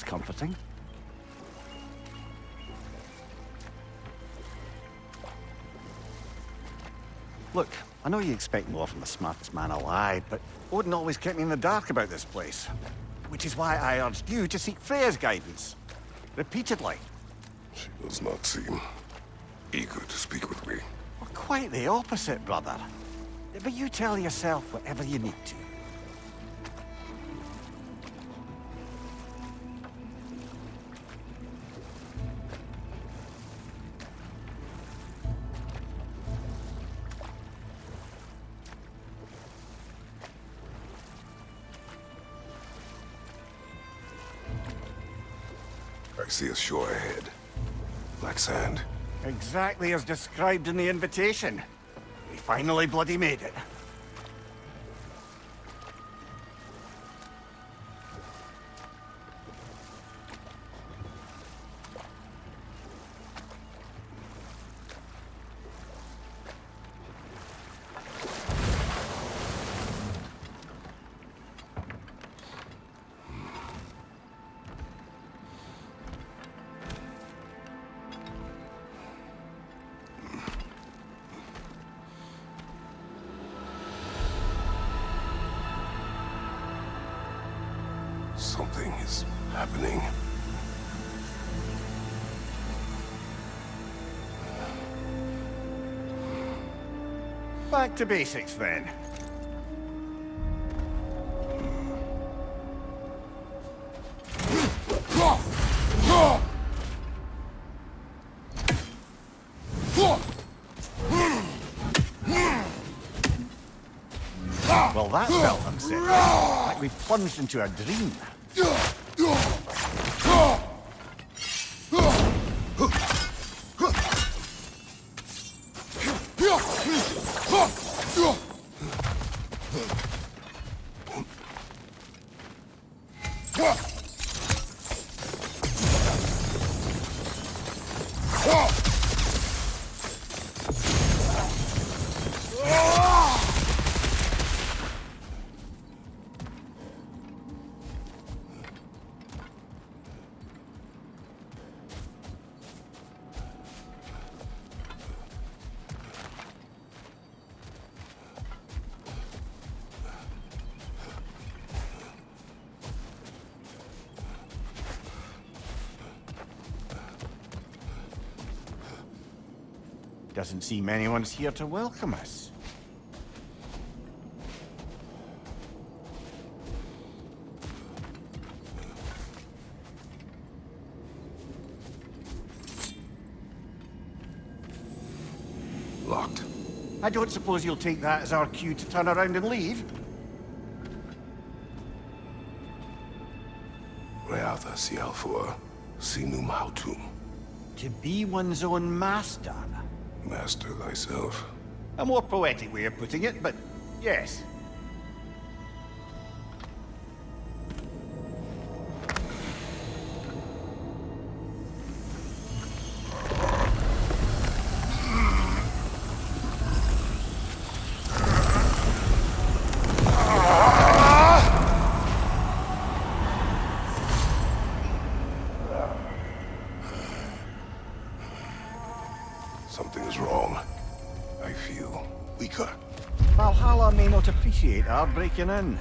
That's comforting. Look, I know you expect more from the smartest man alive, but Odin always kept me in the dark about this place. Which is why I urged you to seek Freya's guidance. Repeatedly. She does not seem eager to speak with me. Well, quite the opposite, brother. But you tell yourself whatever you need to. I see a shore ahead. Black sand. Exactly as described in the invitation. We finally bloody made it. Something is happening. Back to basics then. Well, that felt unsettling. Like we plunged into a dream. Doesn't seem anyone's here to welcome us. Locked. I don't suppose you'll take that as our cue to turn around and leave? Reatha Sialfur, Sinum Hautum. To be one's own master. Master thyself. A more poetic way of putting it, but yes. Something is wrong. I feel weaker. Valhalla may not appreciate our breaking in.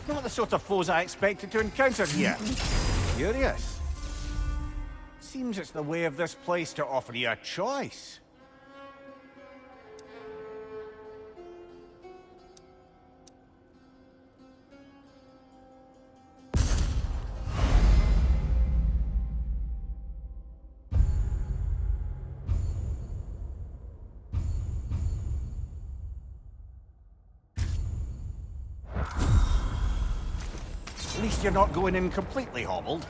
Not the sort of foes I expected to encounter here. Curious. Seems it's the way of this place to offer you a choice. At least you're not going in completely hobbled.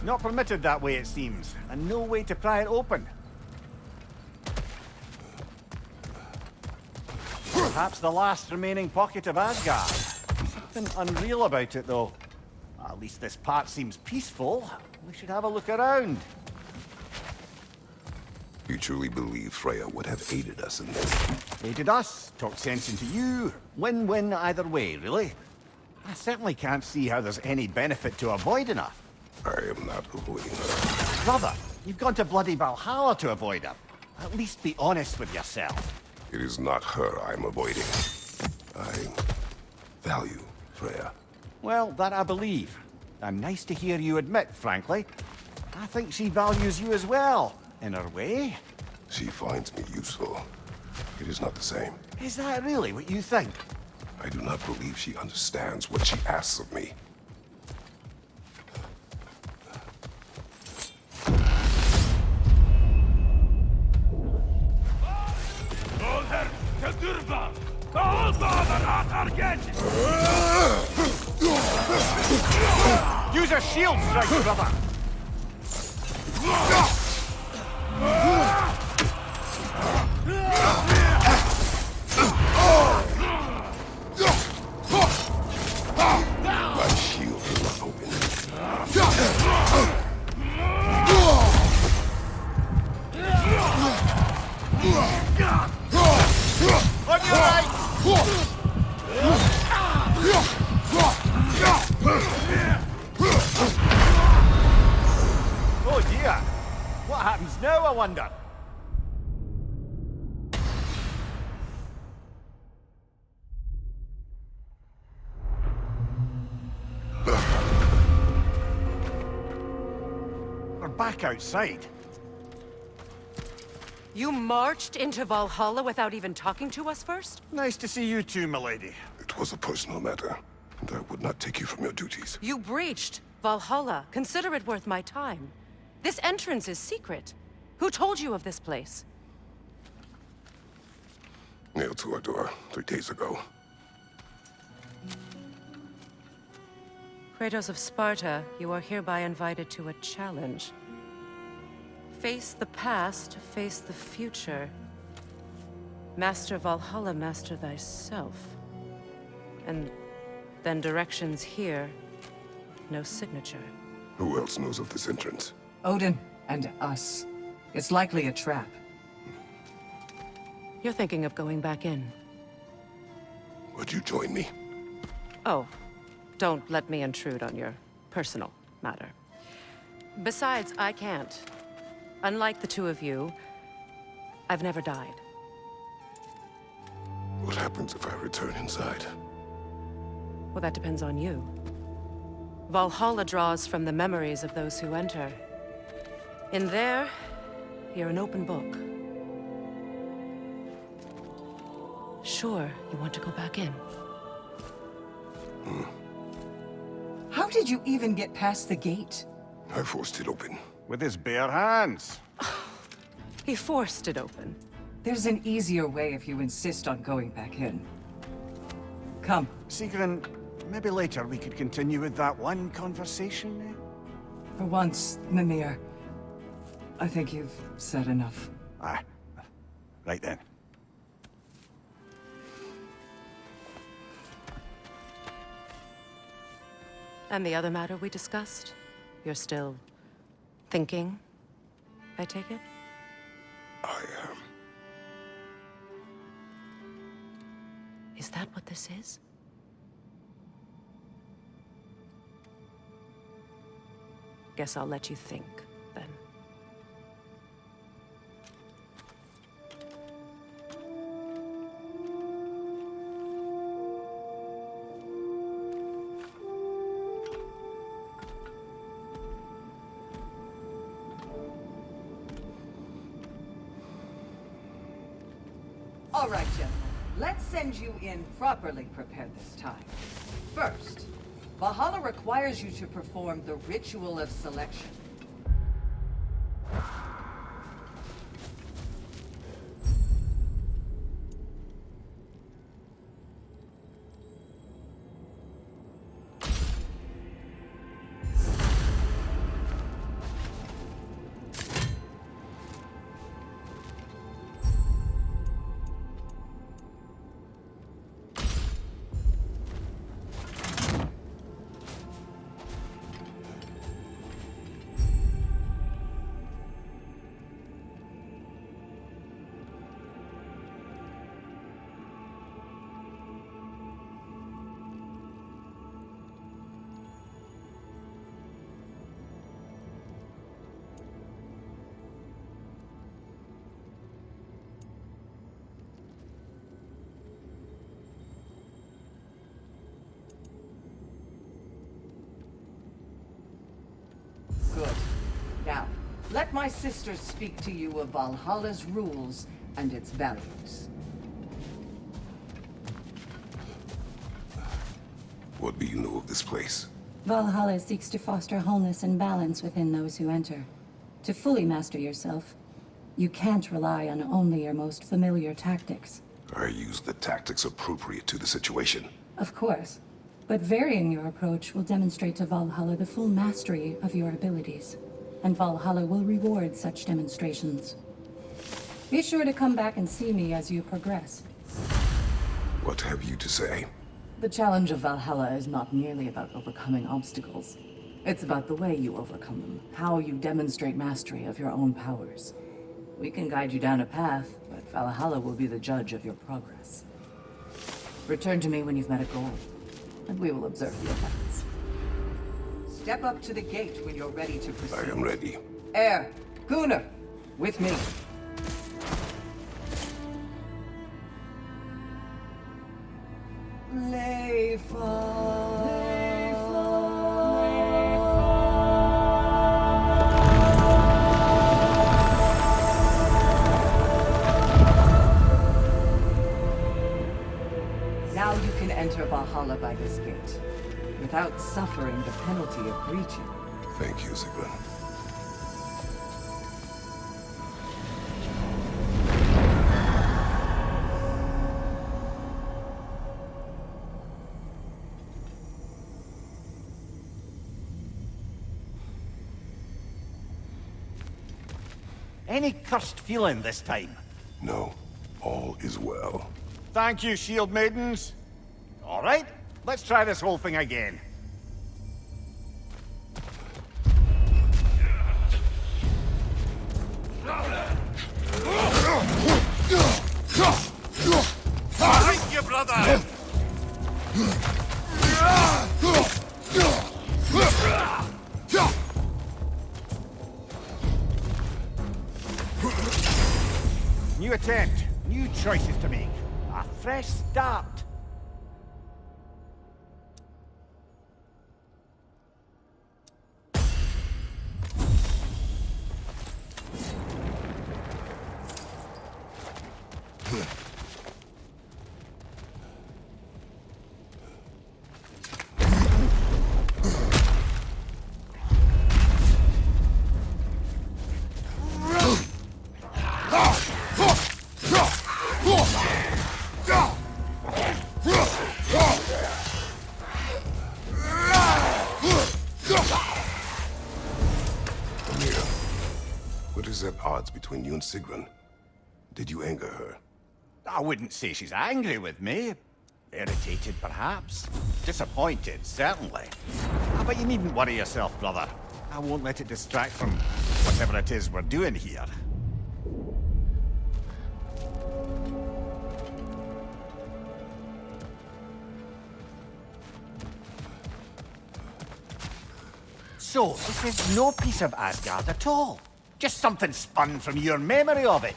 Not permitted that way, it seems, and no way to pry it open. Perhaps the last remaining pocket of Asgard. Something unreal about it, though. At least this part seems peaceful. We should have a look around. You truly believe Freya would have aided us in this? Aided us, talked sense into you. Win-win either way, really. I certainly can't see how there's any benefit to avoiding her. I am not avoiding her. Brother, you've gone to bloody Valhalla to avoid her. At least be honest with yourself. It is not her I'm avoiding. I value Freya. Well, that I believe. I'm nice to hear you admit, frankly. I think she values you as well, in her way. She finds me useful. It is not the same. Is that really what you think? I do not believe she understands what she asks of me. Use a shield strike, brother! My shield is not open. On your right! Oh dear! What happens now, I wonder? We're back outside. You marched into Valhalla without even talking to us first? Nice to see you too, milady. It was a personal matter, and I would not take you from your duties. You breached Valhalla. Consider it worth my time. This entrance is secret. Who told you of this place? Nailed to our door 3 days ago. Kratos of Sparta, you are hereby invited to a challenge. Face the past, face the future. Master Valhalla, master thyself. And then directions here, no signature. Who else knows of this entrance? Odin and us. It's likely a trap. You're thinking of going back in. Would you join me? Oh, don't let me intrude on your personal matter. Besides, I can't. Unlike the two of you, I've never died. What happens if I return inside? Well, that depends on you. Valhalla draws from the memories of those who enter. In there, you're an open book. Sure, you want to go back in. How did you even get past the gate? I forced it open. With his bare hands. He forced it open. There's an easier way if you insist on going back in. Come. Sigrun, maybe later we could continue with that one conversation, eh? For once, Mimir. I think you've said enough. Aye. Right then. And the other matter we discussed? You're still thinking, I take it? I am. Is that what this is? Guess I'll let you think, then. All right, gentlemen. Let's send you in properly prepared this time. First, Valhalla requires you to perform the ritual of selection. my sisters speak to you of Valhalla's rules and its values. What do you know of this place? Valhalla seeks to foster wholeness and balance within those who enter. To fully master yourself, you can't rely on only your most familiar tactics. I use the tactics appropriate to the situation. Of course, but varying your approach will demonstrate to Valhalla the full mastery of your abilities, and Valhalla will reward such demonstrations. Be sure to come back and see me as you progress. What have you to say? The challenge of Valhalla is not merely about overcoming obstacles. It's about the way you overcome them, how you demonstrate mastery of your own powers. We can guide you down a path, but Valhalla will be the judge of your progress. Return to me when you've met a goal, and we will observe the effects. Step up to the gate when you're ready to proceed. I am ready. Air, Gunnar, with me. Now you can enter Valhalla by this gate, without suffering the penalty of breaching. Thank you, Sigrun. Any cursed feeling this time? No, all is well. Thank you, shield maidens. All right, let's try this whole thing again. Thank you, brother! New attempt, new choices to make. A fresh start. What is at odds between you and Sigrun? Did you anger her? I wouldn't say she's angry with me. Irritated, perhaps. Disappointed, certainly. But you needn't worry yourself, brother. I won't let it distract from whatever it is we're doing here. So, this is no piece of Asgard at all. Just something spun from your memory of it.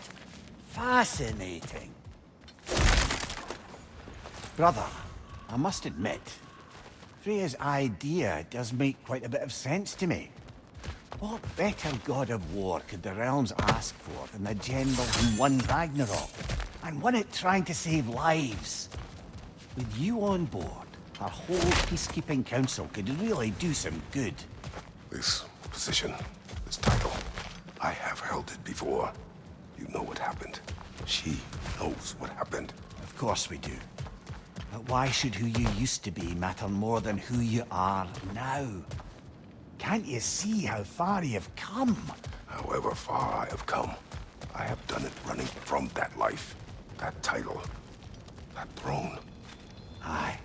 Fascinating. Brother, I must admit, Freya's idea does make quite a bit of sense to me. What better god of war could the realms ask for than the general who won Ragnarok, and won it trying to save lives? With you on board, our whole peacekeeping council could really do some good. This position, this title, I have held it before. You know what happened. She knows what happened. Of course we do. But why should who you used to be matter more than who you are now? Can't you see how far you've come? However far I have come, I have done it running from that life, that title, that throne. Aye.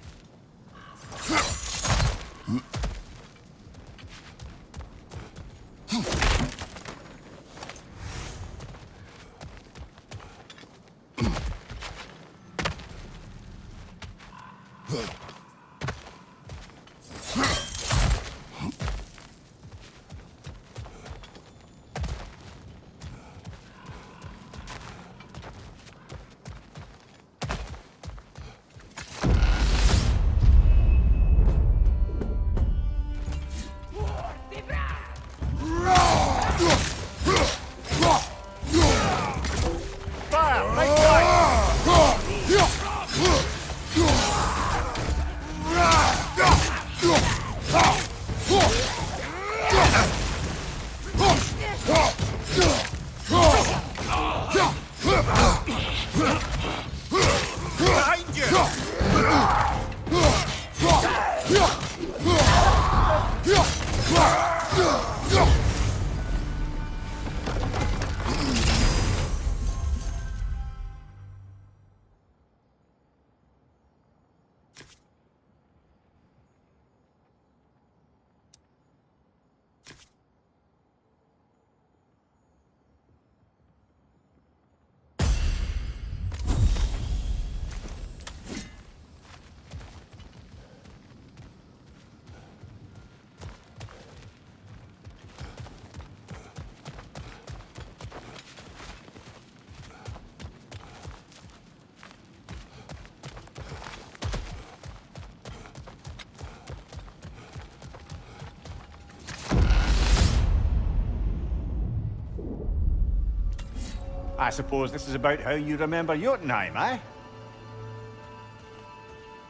I suppose this is about how you remember Jotunheim, eh?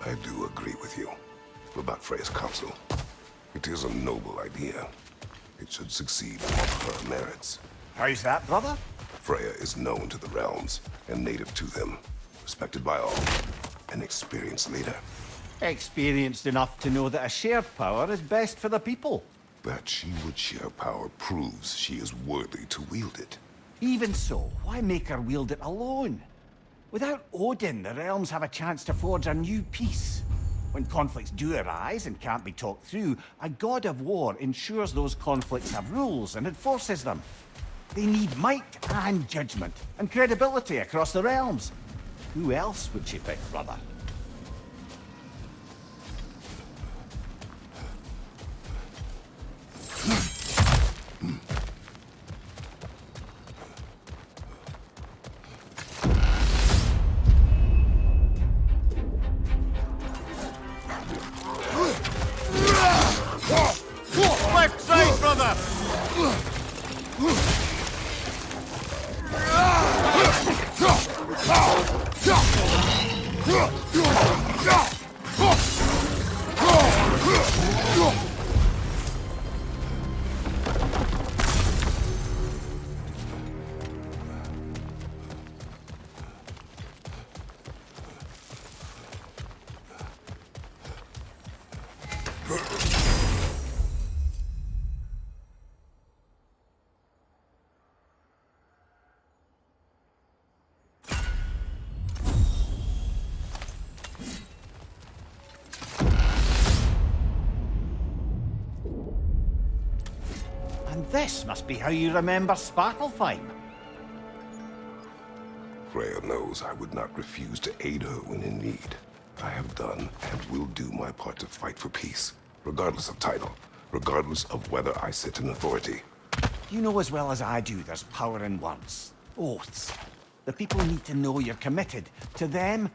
I do agree with you about Freya's council. It is a noble idea. It should succeed on her merits. How's that, brother? Freya is known to the realms and native to them, respected by all, an experienced leader. Experienced enough to know that a shared power is best for the people. That she would share power proves she is worthy to wield it. Even so, why make her wield it alone? Without Odin, the realms have a chance to forge a new peace. When conflicts do arise and can't be talked through, a god of war ensures those conflicts have rules and enforces them. They need might and judgment, and credibility across the realms. Who else would she pick, brother? Left side, brother! And this must be how you remember Svartalfheim. Freya knows I would not refuse to aid her when in need. I have done and will do my part to fight for peace, regardless of title, regardless of whether I sit in authority. You know as well as I do there's power in words. Oaths. The people need to know you're committed, to them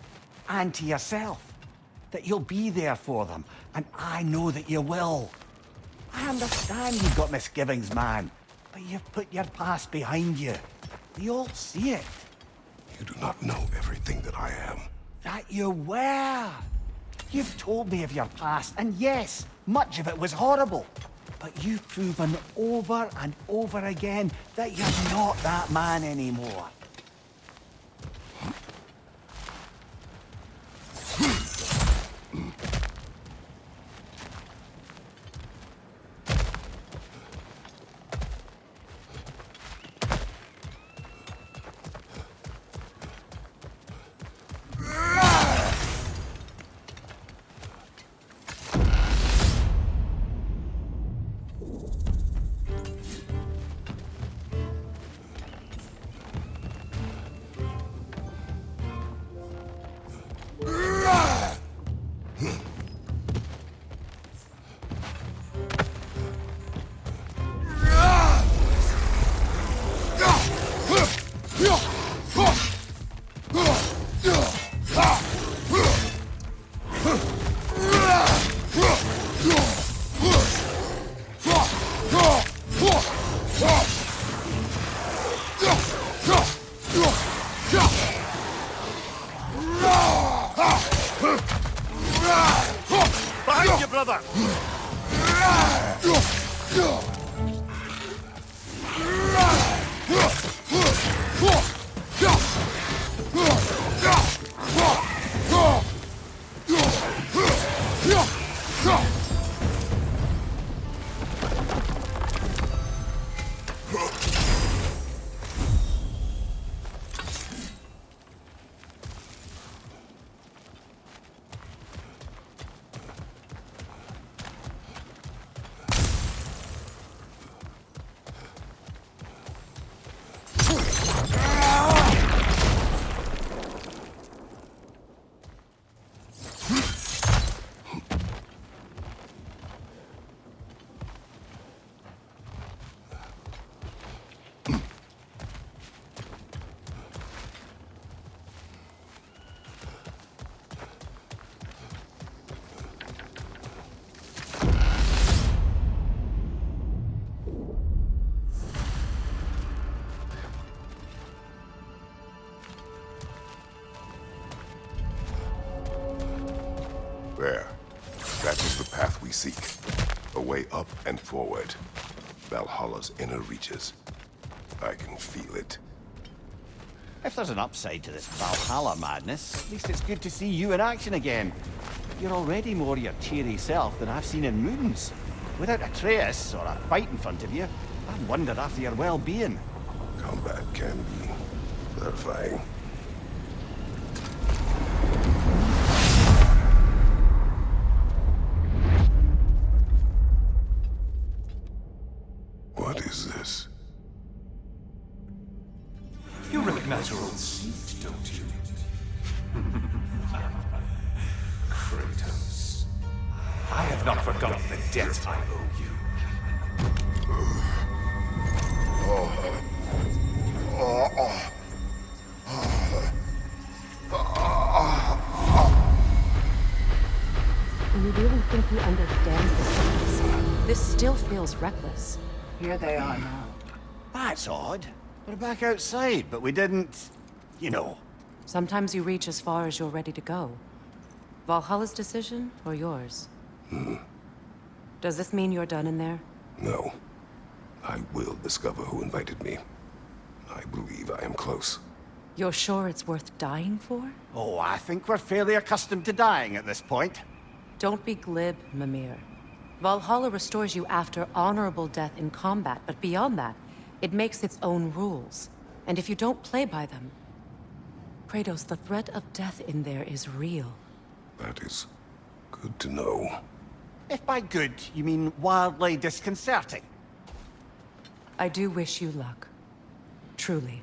and to yourself. That you'll be there for them, and I know that you will. I understand you've got misgivings, man, but you've put your past behind you. They all see it. You do not know everything that I am. That you were. You've told me of your past, and yes, much of it was horrible. But you've proven over and over again that you're not that man anymore. Behind you, brother! That is the path we seek. A way up and forward. Valhalla's inner reaches. I can feel it. If there's an upside to this Valhalla madness, at least it's good to see you in action again. You're already more your cheery self than I've seen in moons. Without Atreus or a fight in front of you, I wondered after your well-being. Combat can be clarifying. What is this? You recognize your old seat, don't you? Kratos. I have not forgotten the debt I owe you. Do you really think he understands this? This still feels reckless. Here they are now. That's odd. We're back outside, but we didn't... you know. Sometimes you reach as far as you're ready to go. Valhalla's decision, or yours? Does this mean you're done in there? No. I will discover who invited me. I believe I am close. You're sure it's worth dying for? Oh, I think we're fairly accustomed to dying at this point. Don't be glib, Mimir. Valhalla restores you after honorable death in combat, but beyond that, it makes its own rules. And if you don't play by them... Kratos, the threat of death in there is real. That is good to know. If by good, you mean wildly disconcerting. I do wish you luck. Truly.